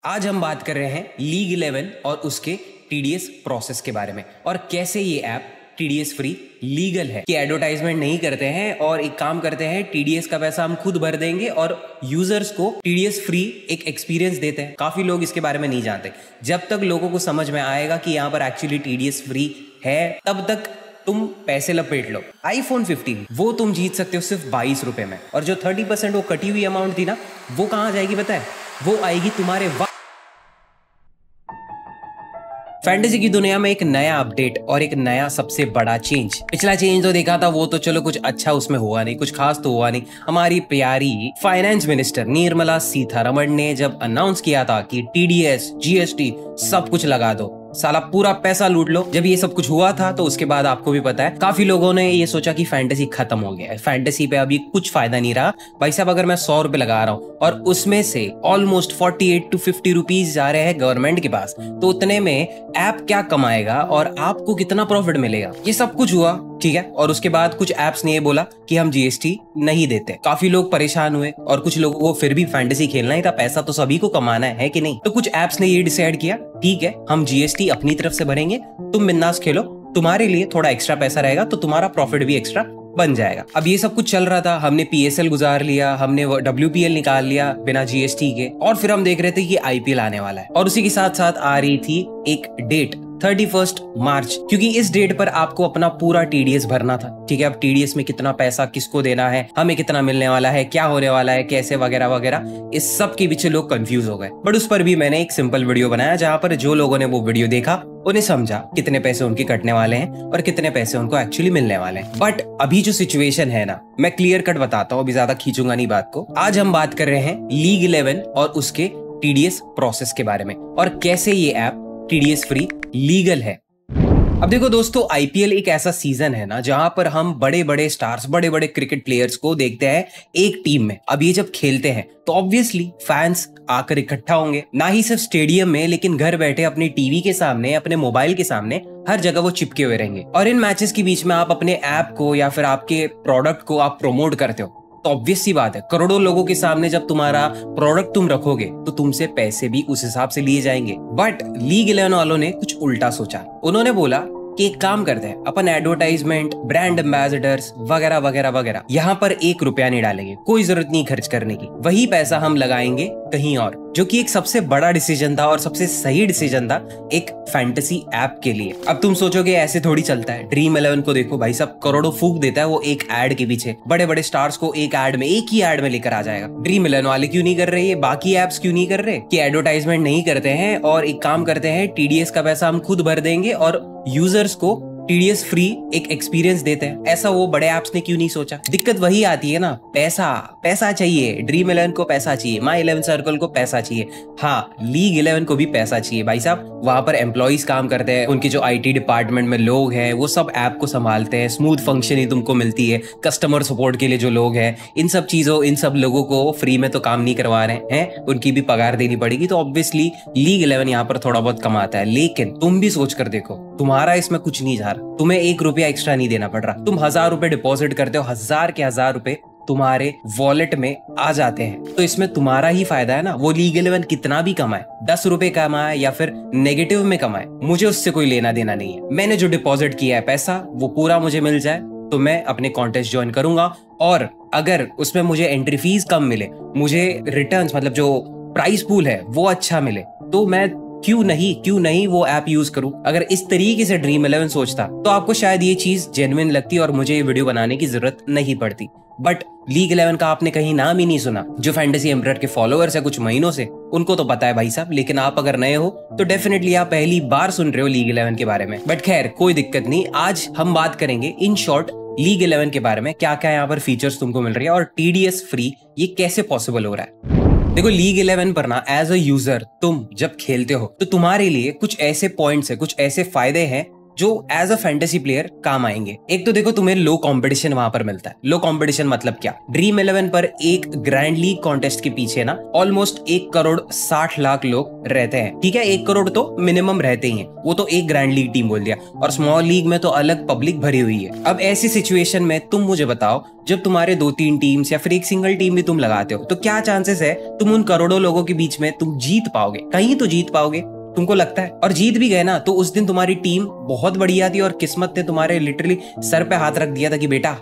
आज हम बात कर रहे हैं लीग 11 और उसके टीडीएस प्रोसेस के बारे में और कैसे ये ऐप टीडीएस फ्री लीगल है कि एडवर्टाइजमेंट नहीं करते हैं और एक काम करते हैं, टीडीएस का पैसा हम खुद भर देंगे और यूजर्स को टीडीएस फ्री एक एक्सपीरियंस देते हैं। काफी लोग इसके बारे में नहीं जानते। जब तक लोगों को समझ में आएगा कि यहाँ पर एक्चुअली टीडीएस फ्री है, तब तक तुम पैसे लपेट लो। iPhone 15 वो तुम जीत सकते हो सिर्फ 22 रुपए में, और जो 30% वो कटी हुई अमाउंट थी ना, वो कहाँ जाएगी पता है? वो आएगी तुम्हारे फैंटेसी की दुनिया में एक नया अपडेट और एक नया सबसे बड़ा चेंज। पिछला चेंज तो देखा था, वो तो चलो कुछ अच्छा उसमें हुआ नहीं, कुछ खास तो हुआ नहीं। हमारी प्यारी फाइनेंस मिनिस्टर निर्मला सीतारमण ने जब अनाउंस किया था कि टीडीएस जीएसटी सब कुछ लगा दो, साला पूरा पैसा लूट लो। जब ये सब कुछ हुआ था तो उसके बाद आपको भी पता है काफी लोगों ने ये सोचा कि फैंटेसी खत्म हो गया है, फैंटेसी पे अभी कुछ फायदा नहीं रहा। भाई साहब, अगर मैं 100 रुपए लगा रहा हूँ और उसमें से ऑलमोस्ट 48 to 50 रुपीज जा रहे हैं गवर्नमेंट के पास, तो उतने में ऐप क्या कमाएगा और आपको कितना प्रॉफिट मिलेगा? ये सब कुछ हुआ, ठीक है। और उसके बाद कुछ एप्स ने ये बोला कि हम जीएसटी नहीं देते। काफी लोग परेशान हुए और कुछ लोगों को फिर भी फैंटेसी खेलना ही था, पैसा तो सभी को कमाना है कि नहीं? तो कुछ एप्स ने ये डिसाइड किया, ठीक है, हम जीएसटी अपनी तरफ से भरेंगे, तुम बिंदास खेलो, तुम्हारे लिए थोड़ा एक्स्ट्रा पैसा रहेगा तो तुम्हारा प्रॉफिट भी एक्स्ट्रा बन जाएगा। अब ये सब कुछ चल रहा था, हमने पीएसएल गुजार लिया, हमने डब्ल्यूपीएल निकाल लिया बिना जीएसटी के, और फिर हम देख रहे थे कि आईपीएल आने वाला है। और उसी के साथ साथ आ रही थी एक डेट 31 मार्च, क्योंकि इस डेट पर आपको अपना पूरा टीडीएस भरना था, ठीक है। अब टीडीएस में कितना पैसा किसको देना है, हमें कितना मिलने वाला है, क्या होने वाला है, कैसे वगैरह वगैरह, इस सब के पीछे लोग कंफ्यूज हो गए। बट उस पर भी मैंने एक सिंपल वीडियो बनाया, जहां पर जो लोगों ने वो वीडियो देखा उन्हें समझा कितने पैसे उनके कटने वाले हैं और कितने पैसे उनको एक्चुअली मिलने वाले हैं। बट अभी जो सिचुएशन है ना, मैं क्लियर कट बताता हूँ, अभी ज्यादा खींचूंगा नहीं बात को। आज हम बात कर रहे हैं लीग 11 और उसके टीडीएस प्रोसेस के बारे में और कैसे ये ऐप टीडीएस फ्री लीगल है। अब देखो दोस्तों, आईपीएल एक ऐसा सीजन है ना जहां पर हम बड़े बड़े स्टार्स, बड़े बड़े क्रिकेट प्लेयर्स को देखते हैं एक टीम में। अब ये जब खेलते हैं तो ऑब्वियसली फैंस आकर इकट्ठा होंगे, ना ही सिर्फ स्टेडियम में, लेकिन घर बैठे अपनी टीवी के सामने, अपने मोबाइल के सामने, हर जगह वो चिपके हुए रहेंगे। और इन मैचेस के बीच में आप अपने ऐप को या फिर आपके प्रोडक्ट को आप प्रमोट करते हो, तो ऑब्वियस सी बात है, करोड़ों लोगों के सामने जब तुम्हारा प्रोडक्ट तुम रखोगे तो तुमसे पैसे भी उस हिसाब से लिए जाएंगे। बट लीग 11 वालों ने कुछ उल्टा सोचा। उन्होंने बोला कि एक काम करते हैं, अपन एडवर्टाइजमेंट, ब्रांड एम्बेसडर्स वगैरह वगैरह वगैरह यहाँ पर 1 रुपया नहीं डालेंगे, कोई जरूरत नहीं खर्च करने की, वही पैसा हम लगाएंगे कहीं और। जो कि एक सबसे बड़ा डिसीजन था और सबसे सही डिसीजन था एक फैंटेसी ऐप के लिए। अब तुम सोचोगे ऐसे थोड़ी चलता है, ड्रीम 11 को देखो भाई साहब, करोड़ों फूक देता है वो एक एड के पीछे, बड़े बड़े स्टार्स को एक एड में, एक ही एड में लेकर आ जाएगा। ड्रीम 11 वाले क्यों नहीं कर रहे, ये बाकी एप्स क्यों नहीं कर रहे कि एडवर्टाइजमेंट नहीं करते हैं और एक काम करते हैं, टीडीएस का पैसा हम खुद भर देंगे और यूजर्स को टीडीएस फ्री एक एक्सपीरियंस देते हैं? ऐसा वो बड़े ऐप्स ने क्यों नहीं सोचा? दिक्कत वही आती है ना, पैसा, पैसा चाहिए। ड्रीम 11 को पैसा चाहिए, माई 11 सर्कल को पैसा चाहिए, हाँ लीग 11 को भी पैसा चाहिए। भाई साहब, वहां पर एम्प्लॉइज काम करते हैं, उनके जो आईटी डिपार्टमेंट में लोग हैं वो सब ऐप को संभालते हैं, स्मूथ फंक्शनिंग तुमको मिलती है, कस्टमर सपोर्ट के लिए जो लोग हैं, इन सब चीजों, इन सब लोगों को फ्री में तो काम नहीं करवा रहे हैं, उनकी भी पगार देनी पड़ेगी। तो ऑब्वियसली लीग 11 यहाँ पर थोड़ा बहुत कमाता है। लेकिन तुम भी सोच कर देखो, तुम्हारा इसमें कुछ नहीं जा रहा, तुम्हें 1 रुपया एक्स्ट्रा नहीं देना पड़ रहा, तुम 1000 रुपए डिपॉजिट करते हो, 1000 के 1000 रुपए तुम्हारे वॉलेट में आ जाते हैं, तो इसमें तुम्हारा ही फायदा है ना। वो लीग 11 कितना भी कमाए, 10 रुपए कमाए या फिर नेगेटिव में कमाए, मुझे उससे कोई लेना देना नहीं है। मैंने जो डिपॉजिट किया है पैसा, वो पूरा मुझे मिल जाए तो मैं अपने कॉन्टेस्ट ज्वाइन करूंगा, और अगर उसमें मुझे एंट्री फीस कम मिले, मुझे रिटर्न्स मतलब जो प्राइस पूल है वो अच्छा मिले, तो मैं क्यों नहीं वो ऐप यूज करूं। अगर इस तरीके से ड्रीम 11 सोचता तो आपको शायद ये चीज जेन्युइन लगती और मुझे ये वीडियो बनाने की जरूरत नहीं पड़ती। बट लीग 11 का आपने कहीं नाम ही नहीं सुना। जो फैंटेसी एम्परर के फॉलोअर्स है कुछ महीनों से, उनको तो पता है भाई साहब, लेकिन आप अगर नए हो तो डेफिनेटली आप पहली बार सुन रहे हो लीग 11 के बारे में। बट खैर कोई दिक्कत नहीं, आज हम बात करेंगे इन शॉर्ट लीग 11 के बारे में, क्या क्या यहाँ पर फीचर्स तुमको मिल रही है और टीडीएस फ्री ये कैसे पॉसिबल हो रहा है। देखो, लीग 11 पर ना एज अ यूजर तुम जब खेलते हो तो तुम्हारे लिए कुछ ऐसे पॉइंट्स है, कुछ ऐसे फायदे हैं जो एज अ फैंटेसी प्लेयर काम आएंगे। एक तो देखो तुम्हें लो कंपटीशन वहां पर मिलता है। लो कंपटीशन मतलब क्या? ड्रीम 11 पर एक ग्रैंड लीग कॉन्टेस्ट के पीछे ना ऑलमोस्ट 1,60,00,000 लोग रहते हैं। ठीक है, 1 करोड़ तो मिनिमम रहते ही हैं, वो तो एक ग्रैंड लीग टीम बोल दिया, और स्मॉल लीग में तो अलग पब्लिक भरी हुई है। अब ऐसी सिचुएशन में तुम मुझे बताओ, जब तुम्हारे 2-3 टीम्स या फिर एक सिंगल टीम भी तुम लगाते हो, तो क्या चांसेस है तुम उन करोड़ों लोगों के बीच में तुम जीत पाओगे? कहीं तो जीत पाओगे, तुमको लगता है? और जीत भी गए ना तो उस दिन तुम्हारी टीम बहुत बढ़िया थी और किस्मत ने तुम्हारे लिटरली सर पे हाथ रख दिया था कि बेटा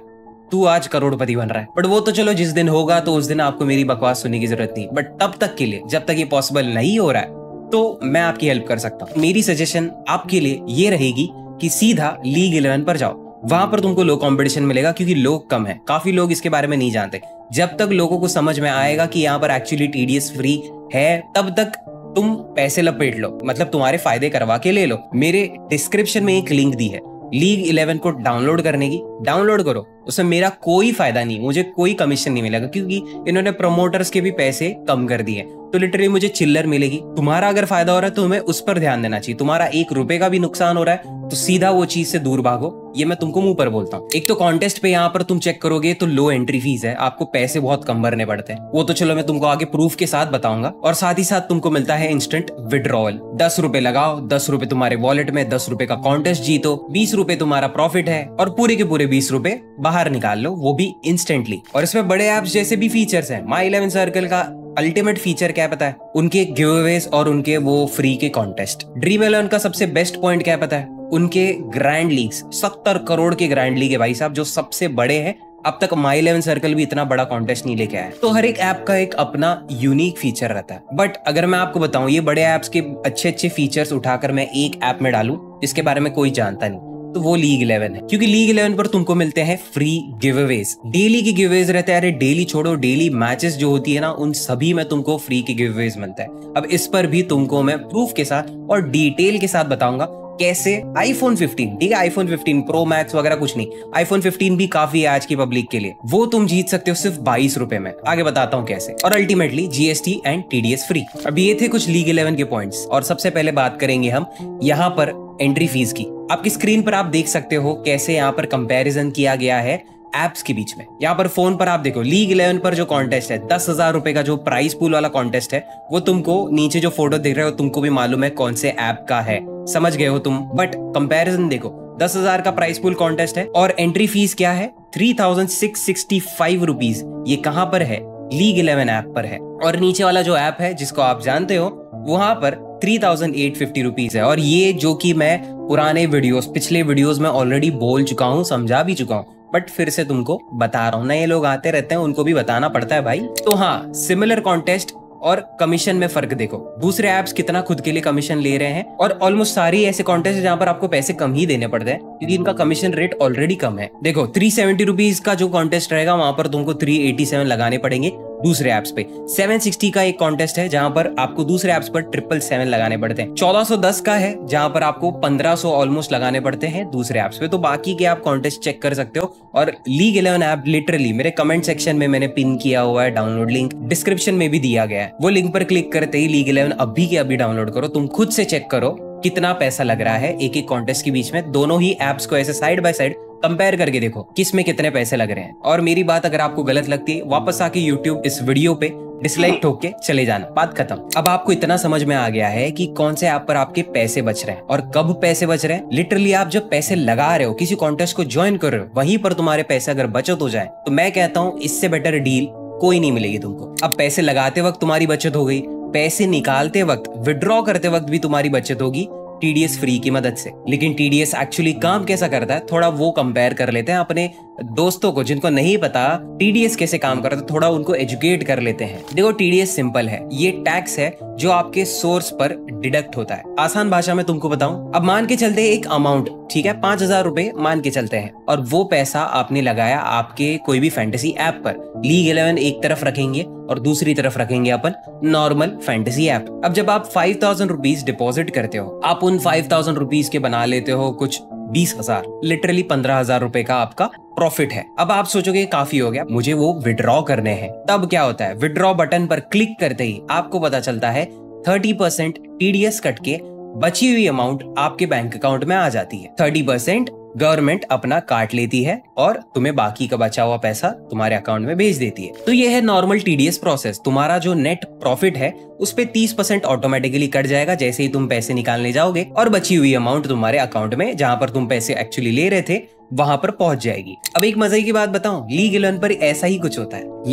तू आज करोड़पति बन रहा है। बट वो तो चलो जिस दिन होगा तो उस दिन आपको मेरी बकवास सुनने की जरूरत नहीं, बट तब तक के लिए, जब तक ये पॉसिबल नहीं हो रहा है, तो मैं आपकी हेल्प कर सकता हूँ। मेरी सजेशन आपके लिए ये रहेगी कि सीधा लीग 11 पर जाओ। वहां पर तुमको लो कंपटीशन मिलेगा क्योंकि लोग कम है, काफी लोग इसके बारे में नहीं जानते। जब तक लोगों को समझ में आएगा कि यहाँ पर एक्चुअली टीडीएस फ्री है, तब तक तुम पैसे लपेट लो, मतलब तुम्हारे फायदे करवा के ले लो। मेरे डिस्क्रिप्शन में एक लिंक दी है लीग 11 को डाउनलोड करने की, डाउनलोड करो। उसमें मेरा कोई फायदा नहीं, मुझे कोई कमीशन नहीं मिलेगा क्योंकि इन्होंने प्रमोटर्स के भी पैसे कम कर दिए, तो लिटरली मुझे चिल्लर मिलेगी। तुम्हारा अगर फायदा हो रहा है तो तुम्हें उस पर ध्यान देना चाहिए। तुम्हारा 1 रुपए का भी नुकसान हो रहा है तो सीधा वो चीज से दूर भागो, ये मैं तुमको मुंह पर बोलता हूँ। एक तो कॉन्टेस्ट पे यहाँ पर तुम चेक करोगे तो लो एंट्री फीस है, आपको पैसे बहुत कम भरने पड़ते हैं। वो तो चलो मैं तुमको आगे प्रूफ के साथ बताऊंगा। और साथ ही साथ तुमको मिलता है इंस्टेंट विड्रॉल। 10 रुपए लगाओ, 10 रुपए तुम्हारे वॉलेट में, 10 रुपए का कॉन्टेस्ट जीतो, 20 रुपए तुम्हारा प्रॉफिट है, और पूरे के पूरे 20 रुपए बाहर निकाल लो, वो भी इंस्टेंटली। और इसमें बड़े ऐप्स जैसे भी फीचर्स हैं। माई 11 सर्कल का अल्टीमेट फीचर क्या पता है? उनके गिवअवेज और उनके वो फ्री के कॉन्टेस्ट। ड्रीम 11 का सबसे बेस्ट पॉइंट क्या पता है? उनके ग्रैंड लीग्स। 70 करोड़ के ग्रैंड लीग है भाई साहब, जो सबसे बड़े हैं। अब तक माई 11 सर्कल भी इतना बड़ा कॉन्टेस्ट नहीं लेके आया। तो हर एक ऐप का एक अपना यूनिक फीचर रहता है। बट अगर मैं आपको बताऊं, ये बड़े ऐप्स के अच्छे अच्छे फीचर्स उठाकर मैं एक ऐप में डालूं जिसके बारे में कोई जानता नहीं, तो वो लीग 11 है। क्योंकि लीग 11 पर तुमको मिलते हैं फ्री गिवअवेज। डेली के गिवअवेज रहते हैं। अरे डेली छोड़ो, डेली मैचेस जो होती है ना, उन सभी में तुमको फ्री के गिवअवेज मिलता है। अब इस पर भी तुमको मैं प्रूफ के साथ और डिटेल के साथ बताऊंगा कैसे आईफोन 15, ठीक है, आईफोन 15 प्रो मैक्स वगैरह कुछ नहीं, आईफोन 15 भी काफी है आज की पब्लिक के लिए, वो तुम जीत सकते हो सिर्फ 22 रुपए में। आगे बताता हूँ कैसे। और ultimately GST and TDS free. अब ये थे कुछ लीग 11 के पॉइंट्स। और सबसे पहले बात करेंगे हम यहाँ पर एंट्री फीस की। आपकी स्क्रीन पर आप देख सकते हो कैसे यहाँ पर कंपैरिजन किया गया है एप्स के बीच में। यहाँ पर फोन पर आप देखो, लीग 11 पर जो कॉन्टेस्ट है 10,000 रुपए का जो प्राइस पूल वाला कॉन्टेस्ट है, वो तुमको नीचे जो फोटो देख रहे हो तुमको भी मालूम है कौन से ऐप का है, समझ गए हो तुम। बट कंपैरिजन देखो, 10,000 का प्राइस पूल कॉन्टेस्ट है और एंट्री फीस क्या है? 3,665 रुपीज। ये कहाँ पर है? लीग 11 ऐप पर है। और नीचे वाला जो ऐप है जिसको आप जानते हो, वहां पर 3,850 रुपीज है। और ये जो कि मैं पुराने वीडियोस, पिछले वीडियोस में ऑलरेडी बोल चुका हूँ, समझा भी चुका हूँ, बट फिर से तुमको बता रहा हूँ। नए लोग आते रहते हैं, उनको भी बताना पड़ता है भाई। तो हाँ, सिमिलर कॉन्टेस्ट और कमीशन में फर्क देखो। दूसरे ऐप्स कितना खुद के लिए कमीशन ले रहे हैं, और ऑलमोस्ट सारी ऐसे कॉन्टेस्ट है जहाँ पर आपको पैसे कम ही देने पड़ते हैं क्योंकि इनका कमीशन रेट ऑलरेडी कम है। देखो 370 रुपीज का जो कॉन्टेस्ट रहेगा वहां पर तुमको 387 लगाने पड़ेंगे दूसरे ऐप्स पे। 760 का एक कॉन्टेस्ट है जहां पर आपको दूसरे ऐप्स पर 777 लगाने पड़ते हैं। 1410 का है जहां पर आपको 1500 ऑलमोस्ट लगाने पड़ते हैं दूसरे ऐप्स पे। तो बाकी के आप कॉन्टेस्ट चेक कर सकते हो। और लीग 11 ऐप लिटरली मेरे कमेंट सेक्शन में मैंने पिन किया हुआ है, डाउनलोड लिंक डिस्क्रिप्शन में भी दिया गया है। वो लिंक पर क्लिक करते ही लीग 11 अभी के अभी डाउनलोड करो। तुम खुद से चेक करो कितना पैसा लग रहा है एक एक कॉन्टेस्ट के बीच में। दोनों ही ऐप्स को ऐसे साइड बाय साइड कंपेयर करके देखो किस में कितने पैसे लग रहे हैं। और मेरी बात अगर आपको गलत लगती है, वापस आके यूट्यूब इस वीडियो पे डिसलाइक ठोक के चले जाना, बात खत्म। अब आपको इतना समझ में आ गया है कि कौन से ऐप पर आपके पैसे बच रहे हैं और कब पैसे बच रहे हैं। लिटरली आप जब पैसे लगा रहे हो, किसी कॉन्टेस्ट को ज्वाइन कर रहे हो, वहीं पर तुम्हारे पैसे अगर बचत हो जाए, तो मैं कहता हूँ इससे बेटर डील कोई नहीं मिलेगी तुमको। अब पैसे लगाते वक्त तुम्हारी बचत हो गई, पैसे निकालते वक्त, विड्रॉ करते वक्त भी तुम्हारी बचत होगी टीडीएस फ्री की मदद से। लेकिन टीडीएस एक्चुअली काम कैसा करता है, थोड़ा वो कंपेयर कर लेते हैं अपने दोस्तों को जिनको नहीं पता टीडीएस कैसे काम करता है, थोड़ा उनको एजुकेट कर लेते हैं। देखो टीडीएस सिंपल है, ये टैक्स है जो आपके सोर्स पर डिडक्ट होता है। आसान भाषा में तुमको बताऊं, अब मान के चलते एक अमाउंट, ठीक है, 5,000 रुपए मान के चलते हैं, और वो पैसा आपने लगाया आपके कोई भी फैंटेसी ऐप पर। लीग 11 एक तरफ रखेंगे और दूसरी तरफ रखेंगे अपन नॉर्मल फैंटेसी ऐप। अब जब आप 5,000 रुपीज डिपॉजिट करते हो, आप उन 5,000 रुपीज के बना लेते हो कुछ 20,000, लिटरली 15,000 रुपए का आपका प्रॉफिट है। अब आप सोचोगे काफी हो गया, मुझे वो विड्रॉ करने हैं। तब क्या होता है, विड्रॉ बटन पर क्लिक करते ही आपको पता चलता है 30% टीडीएस कट के बची हुई अमाउंट आपके बैंक अकाउंट में आ जाती है। 30% गवर्नमेंट अपना काट लेती है और तुम्हें बाकी का बचा हुआ पैसा तुम्हारे अकाउंट में भेज देती है। तो ये है नॉर्मल टीडीएस प्रोसेस। तुम्हारा जो नेट प्रॉफिट है उस पे 30% ऑटोमेटिकली कट जाएगा जैसे ही तुम पैसे निकालने जाओगे, और बची हुई अमाउंट तुम्हारे अकाउंट में जहां पर तुम पैसे एक्चुअली ले रहे थे वहां पर पहुंच जाएगी। अब एक मजे की बात बताऊं, लीग 11 पर ऐसा ही कुछ होता है।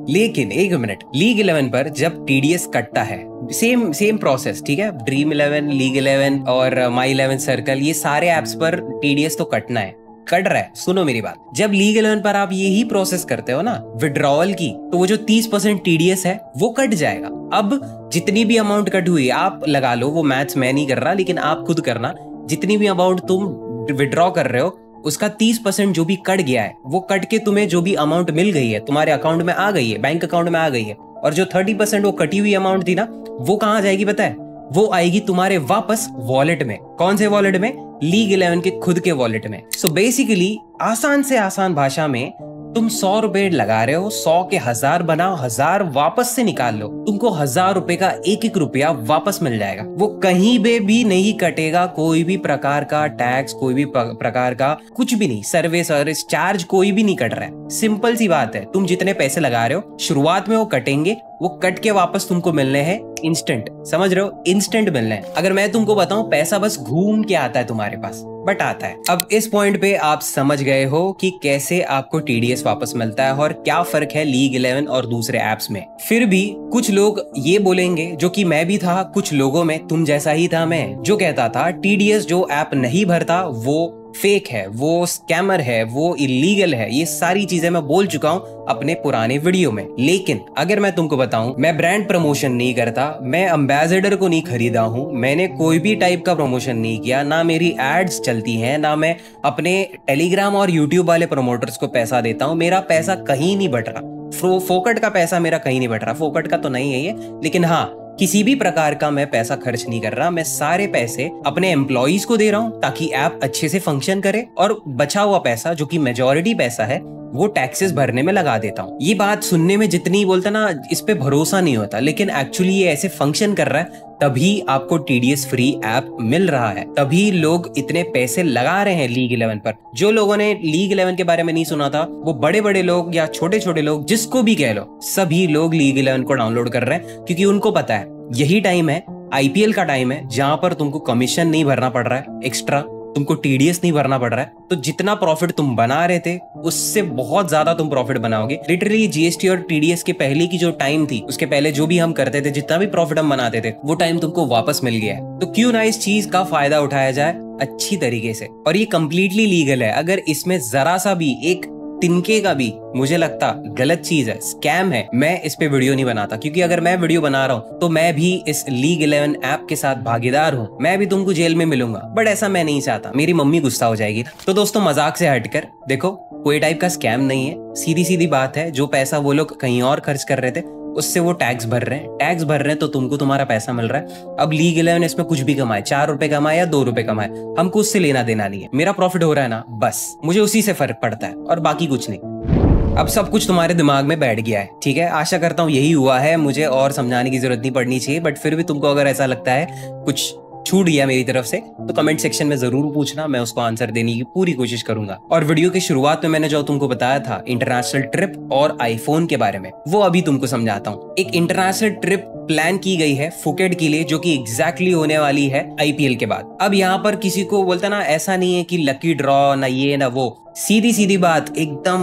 लेकिन एक मिनट, लीग 11 पर जब टीडीएस कटता है, सेम प्रोसेस, ठीक है। ड्रीम 11, लीग 11 और माई 11 सर्कल, ये सारे एप्स पर टीडीएस तो कटना है, कट रहा है। सुनो मेरी बात, जब लीग 11 पर आप यही प्रोसेस करते हो ना विड्रॉवल की, तो वो जो 30% टीडीएस है वो कट जाएगा। अब जितनी भी अमाउंट कट हुई आप लगा लो, वो मैथ्स मैं नहीं कर रहा लेकिन आप खुद करना। जितनी भी अमाउंट तुम विड्रॉ कर रहे हो उसका 30% जो भी कट गया है वो कट के तुम्हें जो भी अमाउंट मिल गई है तुम्हारे अकाउंट में आ गई है, बैंक अकाउंट में आ गई है। और जो 30% वो कटी हुई अमाउंट थी ना, वो कहाँ जाएगी पता है? वो आएगी तुम्हारे वापस वॉलेट में। कौन से वॉलेट में? लीग 11 के खुद के वॉलेट में। सो बेसिकली आसान से आसान भाषा में, तुम 100 रुपए लगा रहे हो, 100 के 1000 बनाओ, 1000 वापस से निकाल लो, तुमको 1000 रुपए का एक रुपया वापस मिल जाएगा। वो कहीं भी नहीं कटेगा, कोई भी प्रकार का टैक्स, कोई भी प्रकार का कुछ भी नहीं, सर्विस चार्ज कोई भी नहीं कट रहा है। सिंपल सी बात है, तुम जितने पैसे लगा रहे हो शुरुआत में वो कटेंगे, वो कट के वापस तुमको मिलने हैं इंस्टेंट। समझ रहे हो? इंस्टेंट मिलने हैं। अगर मैं तुमको बताऊं, पैसा बस घूम के आता है तुम्हारे पास, बट आता है। अब इस पॉइंट पे आप समझ गए हो कि कैसे आपको टीडीएस वापस मिलता है और क्या फर्क है लीग 11 और दूसरे एप्स में। फिर भी कुछ लोग ये बोलेंगे, जो कि मैं भी था, कुछ लोगों में तुम जैसा ही था मैं, जो कहता था टीडीएस जो ऐप नहीं भरता वो फेक है, वो स्कैमर है, वो इलीगल है। ये सारी चीजें मैं बोल चुका हूं अपने पुराने वीडियो में। लेकिन अगर मैं तुमको बताऊं, मैं ब्रांड प्रमोशन नहीं करता, मैं एम्बेसडर को नहीं खरीदा हूं, मैंने कोई भी टाइप का प्रमोशन नहीं किया, ना मेरी एड्स चलती हैं, ना मैं अपने टेलीग्राम और यूट्यूब वाले प्रमोटर्स को पैसा देता हूं। मेरा पैसा कहीं नहीं बट रहा, फोकट का पैसा मेरा कहीं नहीं बट रहा। फोकट का तो नहीं है ये, लेकिन हाँ, किसी भी प्रकार का मैं पैसा खर्च नहीं कर रहा। मैं सारे पैसे अपने एम्प्लॉइज को दे रहा हूं ताकि ऐप अच्छे से फंक्शन करे, और बचा हुआ पैसा जो कि मेजॉरिटी पैसा है वो टैक्सेस भरने में लगा देता हूँ। ये बात सुनने में जितनी बोलता ना, इस पे भरोसा नहीं होता, लेकिन एक्चुअली ये ऐसे फंक्शन कर रहा है, तभी आपको टीडीएस फ्री ऐप मिल रहा है, तभी लोग इतने पैसे लगा रहे हैं लीग 11 पर। जो लोगों ने लीग 11 के बारे में नहीं सुना था, वो बड़े बड़े लोग या छोटे छोटे लोग, जिसको भी कह लो, सभी लोग लीग 11 को डाउनलोड कर रहे हैं, क्योंकि उनको पता है यही टाइम है, आईपीएल का टाइम है, जहां पर तुमको कमीशन नहीं भरना पड़ रहा है, एक्स्ट्रा तुमको टीडीएस नहीं भरना पड़ रहा है। तो जितना प्रॉफिट तुम बना रहे थे उससे बहुत ज्यादा तुम प्रॉफिट बनाओगे। लिटरली जीएसटी और टीडीएस के पहले की जो टाइम थी, उसके पहले जो भी हम करते थे, जितना भी प्रॉफिट हम बनाते थे, वो टाइम तुमको वापस मिल गया है। तो क्यों ना इस चीज का फायदा उठाया जाए अच्छी तरीके से। और ये कंप्लीटली लीगल है। अगर इसमें जरा सा भी एक तिनके का भी मुझे लगता गलत चीज है, स्कैम है, मैं इस पे वीडियो नहीं बनाता। क्योंकि अगर मैं वीडियो बना रहा हूँ तो मैं भी इस लीग 11 ऐप के साथ भागीदार हूँ, मैं भी तुमको जेल में मिलूंगा, बट ऐसा मैं नहीं चाहता, मेरी मम्मी गुस्सा हो जाएगी। तो दोस्तों, मजाक से हटकर देखो, कोई टाइप का स्कैम नहीं है, सीधी सीधी बात है। जो पैसा वो लोग कहीं और खर्च कर रहे थे उससे वो टैक्स भर रहे हैं, टैक्स भर रहे हैं, तो तुमको तुम्हारा पैसा मिल रहा है। अब लीग 11 इसमें कुछ भी कमाए, 4 रुपए कमाए या 2 रुपए कमाए, हमको उससे लेना देना नहीं है। मेरा प्रॉफिट हो रहा है ना, बस मुझे उसी से फर्क पड़ता है और बाकी कुछ नहीं। अब सब कुछ तुम्हारे दिमाग में बैठ गया है, ठीक है? आशा करता हूँ यही हुआ है, मुझे और समझाने की जरूरत नहीं पड़नी चाहिए। बट फिर भी तुमको अगर ऐसा लगता है कुछ छूट गया मेरी तरफ से, तो कमेंट सेक्शन में जरूर पूछना, मैं उसको आंसर देने की पूरी कोशिश करूंगा। और वीडियो की शुरुआत में मैंने जो तुमको बताया था इंटरनेशनल ट्रिप और आईफोन के बारे में, वो अभी तुमको समझाता हूँ। एक इंटरनेशनल ट्रिप प्लान की गई है फुकेट के लिए, जो कि एग्जैक्टली होने वाली है आईपीएल के बाद। अब यहाँ पर किसी को बोलता ना, ऐसा नहीं है कि लकी ड्रॉ ना ये ना वो, सीधी सीधी बात एकदम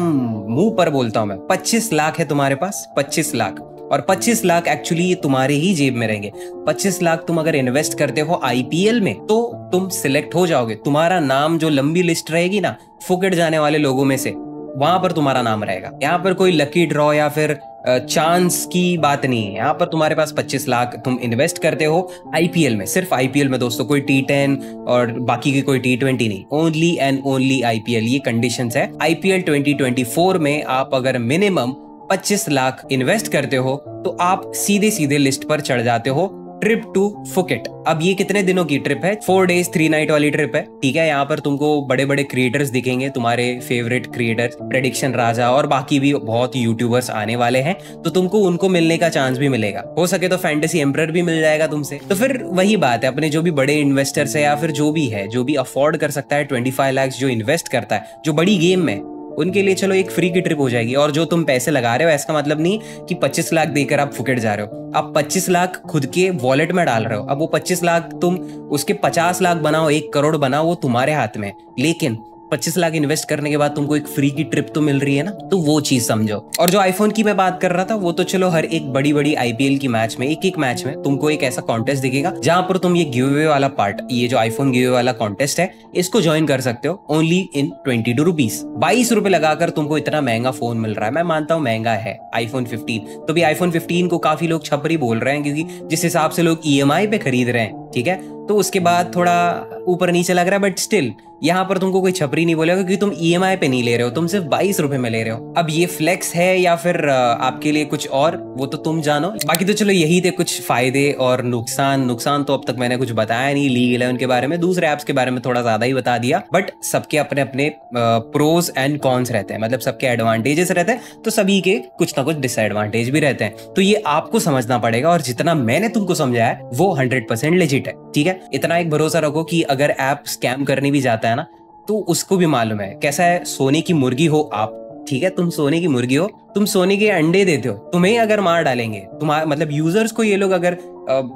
मुंह पर बोलता हूं मैं। 25 लाख है तुम्हारे पास, 25 लाख, और 25 लाख एक्चुअली ये तुम्हारे ही जेब में रहेंगे। 25 लाख तुम अगर इन्वेस्ट करते हो आईपीएल में, तो तुम सिलेक्ट हो जाओगे। तुम्हारा नाम जो लंबी लिस्ट रहेगी ना फुकेट जाने वाले लोगों में से, वहां पर तुम्हारा नाम रहेगा। यहाँ पर कोई लकी ड्रॉ या फिर चांस की बात नहीं है। यहाँ पर तुम्हारे पास 25 लाख तुम इन्वेस्ट करते हो आईपीएल में, सिर्फ आईपीएल में दोस्तों, कोई T10 और बाकी की कोई T20 नहीं, ओनली एंड ओनली आईपीएल। ये कंडीशंस है। आईपीएल 2024 में आप अगर मिनिमम 25 लाख इन्वेस्ट करते हो तो आप सीधे सीधे लिस्ट पर चढ़ जाते हो ट्रिप टू फुकेट। अब ये कितने दिनों की ट्रिप है? 4 days 3 night वाली ट्रिप है, ठीक है। यहाँ पर तुमको बड़े बड़े क्रिएटर्स दिखेंगे, तुम्हारे फेवरेट क्रिएटर्स, प्रेडिक्शन राजा और बाकी भी बहुत यूट्यूबर्स आने वाले हैं, तो तुमको उनको मिलने का चांस भी मिलेगा। हो सके तो फैंटेसी एम्परर भी मिल जाएगा तुमसे। तो फिर वही बात है, अपने जो भी बड़े इन्वेस्टर्स है या फिर जो भी है, जो भी अफोर्ड कर सकता है 25 lakhs जो इन्वेस्ट करता है जो बड़ी गेम में, उनके लिए चलो एक फ्री की ट्रिप हो जाएगी। और जो तुम पैसे लगा रहे हो, इसका मतलब नहीं कि 25 लाख देकर आप फुकेट जा रहे हो। आप 25 लाख खुद के वॉलेट में डाल रहे हो। अब वो 25 लाख तुम उसके 50 लाख बनाओ, 1 करोड़ बनाओ, वो तुम्हारे हाथ में। लेकिन 25 लाख इन्वेस्ट करने के बाद तुमको एक फ्री की ट्रिप तो मिल रही है ना, तो वो चीज समझो। और जो आईफोन की मैं बात कर रहा था, वो तो चलो हर एक बड़ी बड़ी आईपीएल की मैच में, एक एक मैच में तुमको एक ऐसा कॉन्टेस्ट दिखेगा जहां पर तुम ये गिव अवे वाला पार्ट, ये जो आईफोन गिव अवे वाला कॉन्टेस्ट है, इसको ज्वाइन कर सकते हो ओनली इन 22 रुपीज। 22 रुपए लगाकर तुमको इतना महंगा फोन मिल रहा है। मैं मानता हूँ महंगा है आईफोन 15, तो भी आईफोन 15 को काफी लोग छपरी बोल रहे हैं, क्योंकि जिस हिसाब से लोग EMI पे खरीद रहे हैं, ठीक है, तो उसके बाद थोड़ा ऊपर नीचे लग रहा है, बट स्टिल यहाँ पर तुमको कोई छपरी नहीं बोलेगा, क्योंकि तुम EMI पे नहीं ले रहे हो, तुम सिर्फ 22 रुपए में ले रहे हो। अब ये फ्लेक्स है या फिर आपके लिए कुछ और, वो तो तुम जानो। बाकी तो चलो यही थे कुछ फायदे और नुकसान तो अब तक मैंने कुछ बताया नहीं। लीग 11 के बारे में, दूसरे ऐप्स के बारे में थोड़ा ज्यादा ही बता दिया, बट सबके अपने अपने प्रोज एंड कॉन्स रहते हैं, मतलब सबके एडवांटेजेस रहते हैं, तो सभी के कुछ ना कुछ डिसएडवांटेज भी रहते हैं। तो ये आपको समझना पड़ेगा, और जितना मैंने तुमको समझाया है वो 100% लेजिट है, ठीक है। इतना एक भरोसा रखो कि अगर ऐप स्कैम करने भी जाता है ना, तो उसको भी मालूम है कैसा है। सोने की मुर्गी हो आप, ठीक है, तुम सोने की मुर्गी हो, तुम सोने के अंडे देते हो, तुम्हें अगर मार डालेंगे, तुम्हारा मतलब यूजर्स को ये लोग अगर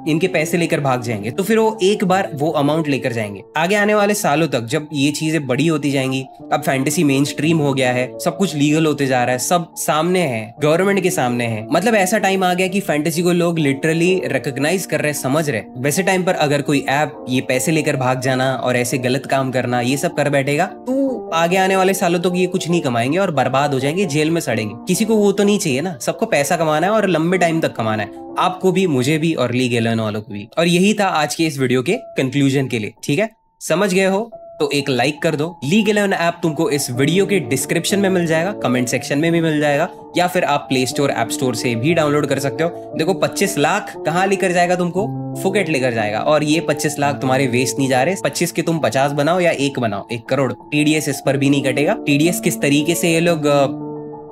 इनके पैसे लेकर भाग जाएंगे, तो फिर वो एक बार वो अमाउंट लेकर जाएंगे। आगे आने वाले सालों तक जब ये चीजें बड़ी होती जाएंगी, अब फैंटेसी मेन स्ट्रीम हो गया है, सब कुछ लीगल होते जा रहा है, सब सामने है, गवर्नमेंट के सामने है, मतलब ऐसा टाइम आ गया कि फैंटेसी को लोग लिटरली रिकॉग्नाइज कर रहे, समझ रहे। वैसे टाइम पर अगर कोई ऐप ये पैसे लेकर भाग जाना और ऐसे गलत काम करना, ये सब कर बैठेगा, तो आगे आने वाले सालों तक ये कुछ नहीं कमाएंगे और बर्बाद हो जाएंगे, जेल में सड़ेंगे। किसी को वो तो नहीं चाहिए ना, सबको पैसा कमाना है और लंबे टाइम तक कमाना है, आपको भी, मुझे भी और लीग 11 वालों को भी। और यही था आज के इस वीडियो के कंक्लूजन के लिए, ठीक है। समझ गए हो तो एक लाइक कर दो। लीग 11 ऐप तुमको इस वीडियो के डिस्क्रिप्शन में मिल जाएगा, कमेंट सेक्शन में भी मिल जाएगा, या फिर आप प्ले स्टोर ऐप स्टोर से भी डाउनलोड कर सकते हो। देखो 25 लाख कहाँ लेकर जाएगा तुमको? फुकेट लेकर जाएगा। और ये 25 लाख तुम्हारे वेस्ट नहीं जा रहे। 25 के तुम 50 बनाओ या 1 बनाओ, 1 करोड़, TDS इस पर भी नहीं कटेगा। TDS किस तरीके से ये लोग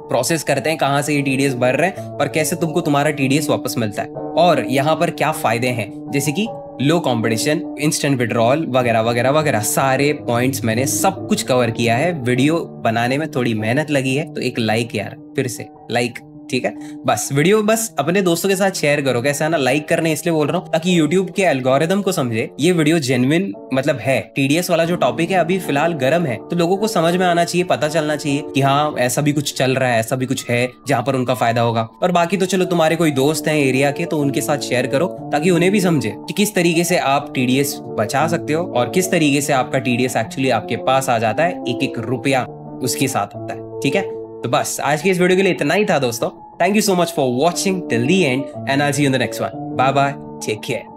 प्रोसेस करते हैं, कहां से ये TDS भर रहे हैं और कैसे तुमको तुम्हारा TDS वापस मिलता है, और यहाँ पर क्या फायदे हैं, जैसे कि लो कंपटीशन, इंस्टेंट विड्रॉल वगैरह वगैरह वगैरह, सारे पॉइंट्स मैंने सब कुछ कवर किया है। वीडियो बनाने में थोड़ी मेहनत लगी है, तो एक लाइक यार, फिर से लाइक, ठीक है। बस वीडियो बस अपने दोस्तों के साथ शेयर करो, कैसा है ना। लाइक करने इसलिए बोल रहा हूँ ताकि यूट्यूब के एल्गोरिदम को समझे ये वीडियो जेन्युइन मतलब है। TDS वाला जो टॉपिक है अभी फिलहाल गर्म है, तो लोगों को समझ में आना चाहिए, पता चलना चाहिए कि हाँ ऐसा भी कुछ चल रहा है, ऐसा भी कुछ है जहाँ पर उनका फायदा होगा। और बाकी तो चलो तुम्हारे कोई दोस्त हैं एरिया के, तो उनके साथ शेयर करो ताकि उन्हें भी समझे कि किस तरीके से आप TDS बचा सकते हो और किस तरीके से आपका TDS एक्चुअली आपके पास आ जाता है, एक एक रुपया उसके साथ होता है, ठीक है। तो बस आज के इस वीडियो के लिए इतना ही था दोस्तों। Thank you so much for watching till the end, and I'll see you in the next one. Bye bye. Take care.